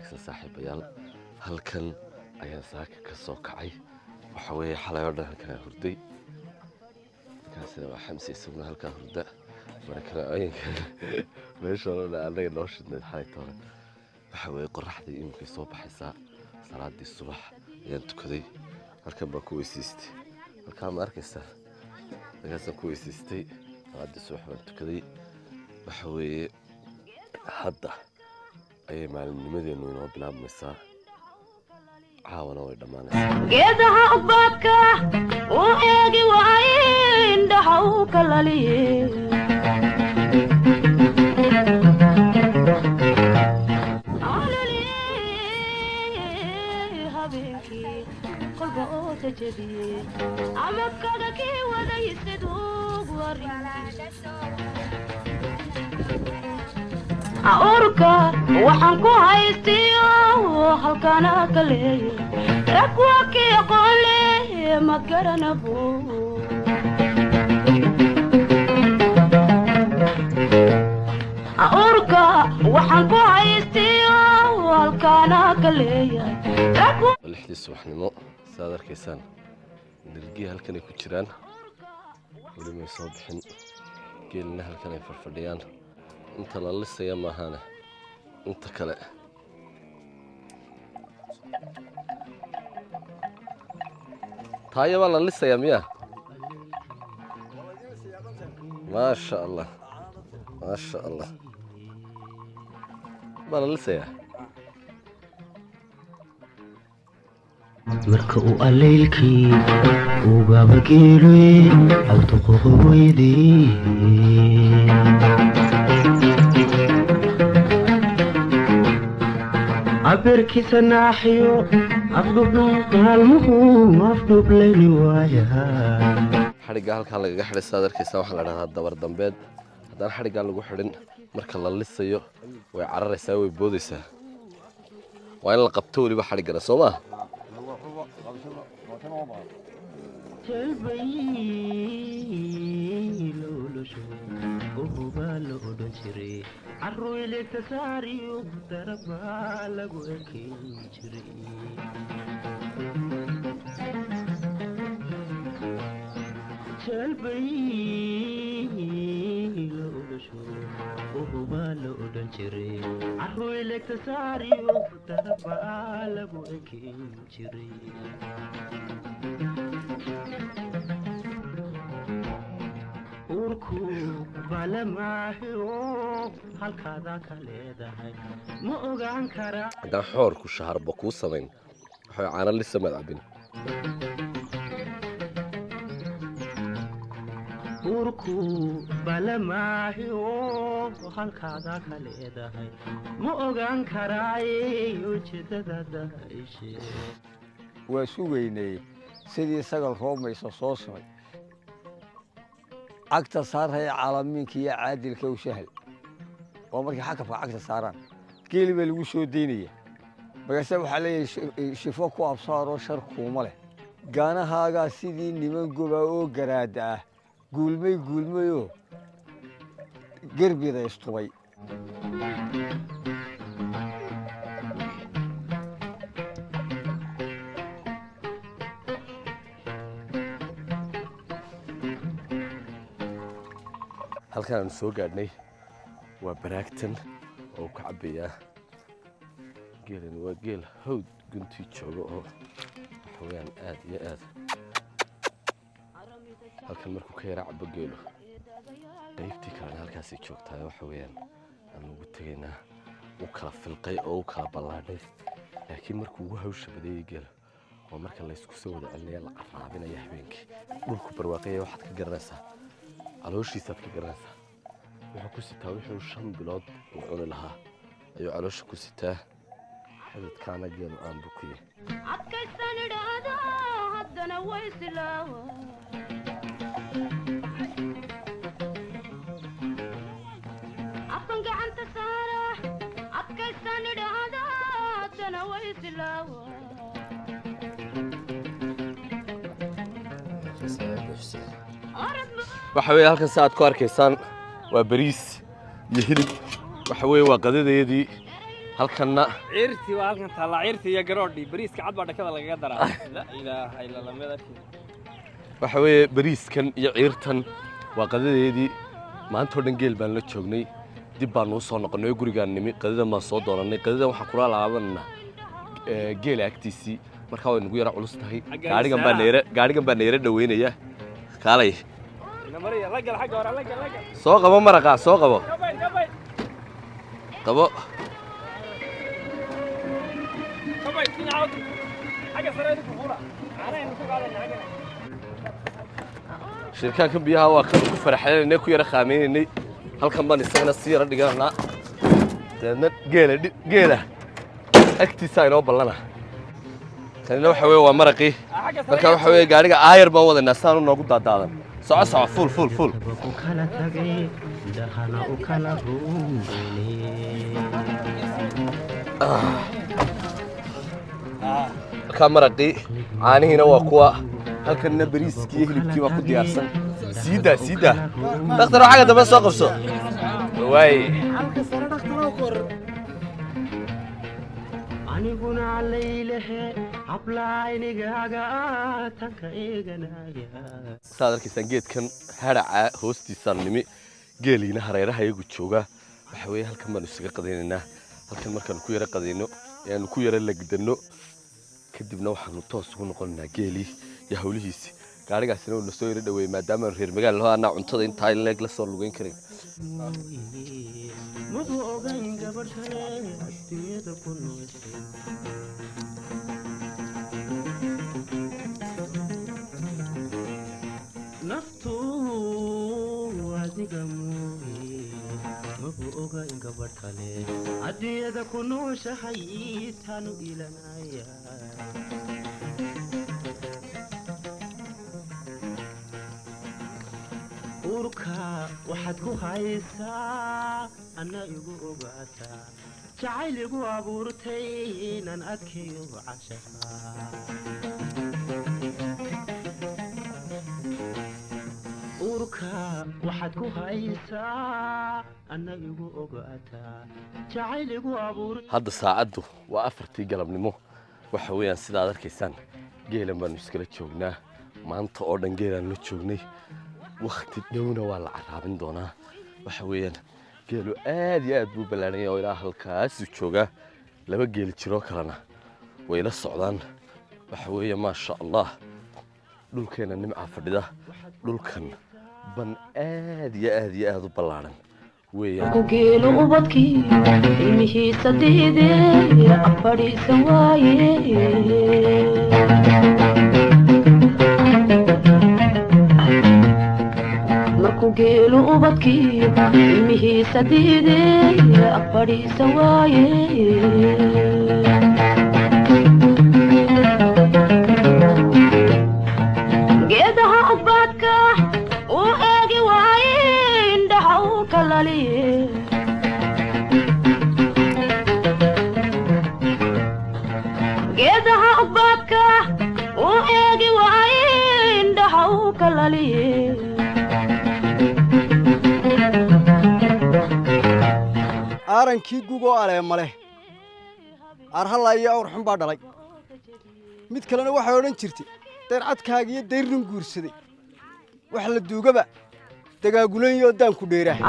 wanaagsan saaxiibayaal halkan ayaan saaka ka soo kacay waxa weeye xalay oo dhan halkan hurday kaasina waa xamsi isaguna halkan hurda markana ayinka meesha oo dhan anaga noo shidnay xalay toona waxa weeye qorraxdii imikay soo baxaysaa salaadii subax ayaan tukaday halkan baan ku weysiistay halkan ma arkaysaa halkaasaan ku weysiistay salaadii subax baan tukaday waxa weeye hadda ayay maalinnimadeenu inoo bilaabmaysaa caawana way dhammaanaysaa geedaha ubadka uu eegi waaye indhaha uu ka laliye habeenkii kolba oo tajabiye ama kaga kii wadaysiduugu urka waxaan ku haystiyo halkana ka leeyahay rag waa kii aqoon leh ma garanabo urka waxaan ku haystiyo halkana ka leeyahay lixdii subaxnimo saad arkaysaan nirgiya halkan ay ku jiraan weli may soo bixin geelina halkan ay farfadhiyaan inta la lisaya maahane inta kale taaya baa la lisayaa miya maasha allah maasha allah baa la lisayaa marka uu alleylkii uu gaabageeloy altuquqo weydii عبركي ناحيو أفضل قلمه أفضل ليلي وايها xariga halka laga xidhay sadarkiisa waxa la dhahdaa dabar dambeed hadaan xariga lagu xidhin marka la lisayo way cararaysaa way boodaysaa waa in la qabto waliba xarigana Soomaa عرويلك تساري وضربها لقوك يجري شلبي لولشو وهما لودن جري عرويلك تساري وضربها لقوك يجري haddaan xoorku shaharba kuu samayn waxay caana lisa madcabin urku balamaahi oo halkaada ka leedahay ma ogaan karaaye ujeedada ishee waa sugaynay sidii sagal roomayso soo socay cagta saaraya caalamiinka iyo caadilka u sahal oo markii xakafka cagta saaraan geeli baa lagu soo deynaya markaase waxaa leeyahay shifo ku absaaroo shar kuuma leh gaanahaagaa sidii niman goba oo garaada ah guulmayoo gerbida istubay halkan aan soo gaadhnay waa baraagtan oo ka cabayaa geelani waa geel hawd guntii jooga oo waxaweyaan aad iyo aad halkan markuu ka yara cabo geelo qaybtii kalena halkaasay joogtaa waxa weeyaan aan ugu tegaynaa u kala filqay oo u kala ballaadhay laakiin markuu ugu hawsha badeeyay geela oo marka laysku soo wada celinaya la caraabinaya habeenkii dhulku barwaaqaya waxaad ka garanaysaa calooshiisaad ka garanaysaa wuxuu ku sitaa wuxuu 5 bilood uu cuni lahaa ayuu caloosha ku sitaa xididkaana geelu aan bukiye adkaysan idhaahdo haddana way silaawa afkan gacanta saara adkaysan idhaahdo haddana way silaawa waxa weeye halkan saad ku arkaysaan waa bariis iyo hilib waxa weeye waa qadadeedii halkanna ciirtii waa halkan taala ciirtii iyo garoodhi bariiska cad baa dhakada lagaga daraa la ilaaha illa allah meedaki waxa weeye bariiskan iyo ciirtan waa qadadeedii maanta oo dhan geel baan la joognay dib baan u soo noqonay gurigaan nimi qadadan baan soo doonanay qadadan waxa kula laabanna geel agtiisii markaa way nagu yara culus tahay gaarigan baan neere dhaweynaya kaalay mariya la gal xagga hore la gal soo qabo maraqa soo qabo qabo xagga sareedu ku fura aanaynu ku qaadanay xagga shirkaanka biyaha waa kan ku faraxaynay ku yara khaameynay halkan baan isagana si yara dhiganaa dadna geela agtiisa inoo ballana kanina waxa weeye waa maraqii marka waxa weeye gaariga aayar baan wadanaa saan noogu daadaadan soco fuul kala tagay dahana u kala marka maraqii caanihiina waa kuwa halkanna bariiskii iyo hilibkii waa ku diyaarsan siidaa dhakhtar xagga dambe soo qabso waay aniguna laylahe hablaynigaaga tanka eeganaya saad arkaysaan geedkan hadhaca hoostiisaan nimi geeliina hareeraha iyagu jooga waxa weeye halkan baanu isaga qadaynaynaa halkan markaanu ku yara qadayno ayaanu ku yara lagdanno kadibna waxaanu toos ugu noqonaynaa geelii iyo hawlihiisii gaarigaasina uu nasoo yara dhaweeyey maadaama reer magaal laho anaa cuntada intaa in leeg la soo lugeyn karin maba ogayn gabadh kale adduunyada ku nooshay naftu adiga mooye maba ogayn gabadh kale adduunyada ku nooshahay taanu ilanaya urka waxaad ku haysaa anna igu ogaataa jacayl igu abuurtay inaan adkayo cashaqa urka waxaad ku haysaa anna igu ogaataa jacayl igu abuurtay hadda saacaddu waa 4tii galabnimo waxa weeyaan sidaad arkaysaan geelan baanu iskala joognaa maanta oo dhan geelaan la joognay waqti dhowna waa la caraabin doonaa waxa weeyaan geelu aad iyo aad buu ballaaranyahay oo ilaa halkaas jooga 2 geel jiro kalena way la socdaan waxa weeye maasha allah dhulkeena nimca fadhida dhulkan ban aad iyo aad u ballaaran weeyaan ku geelu ubadkii ilmihiisa diidee afadhiisan waaye markuu geelu ubadkii ilmihiisa diidee afadhiisan waaye geedaha ubadka u eegi waaye indhaha u kalaliye geedaha ubadka u eegi waaye indhaha u kalaliye aarankii gugoo aleemale arhalla iyo awr xun baa dhalay mid kalena waxay odhan jirtay deercadkaaga iyo dayrnin guursaday wax la duugaba dagaagulanyo daanku dheeraah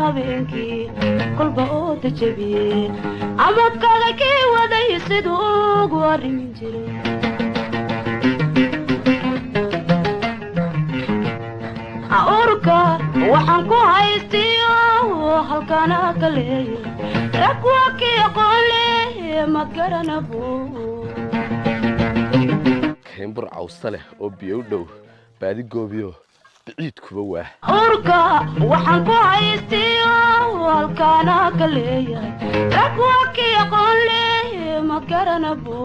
habeenkii kolba oo dajabiye amadkaga kii waday siduu ugu arrimin jiray urka waxaan ku haystiyo halkana ka leeyahay rag waa kii aqoon leh ma garanabo kaymbur cawsa leh oo biyo u dhow baadi goobiyo biciidkuba waa urka waxaan ku haystiyo halkana ka leeyahay rag waa kii aqoon leh ma garanabo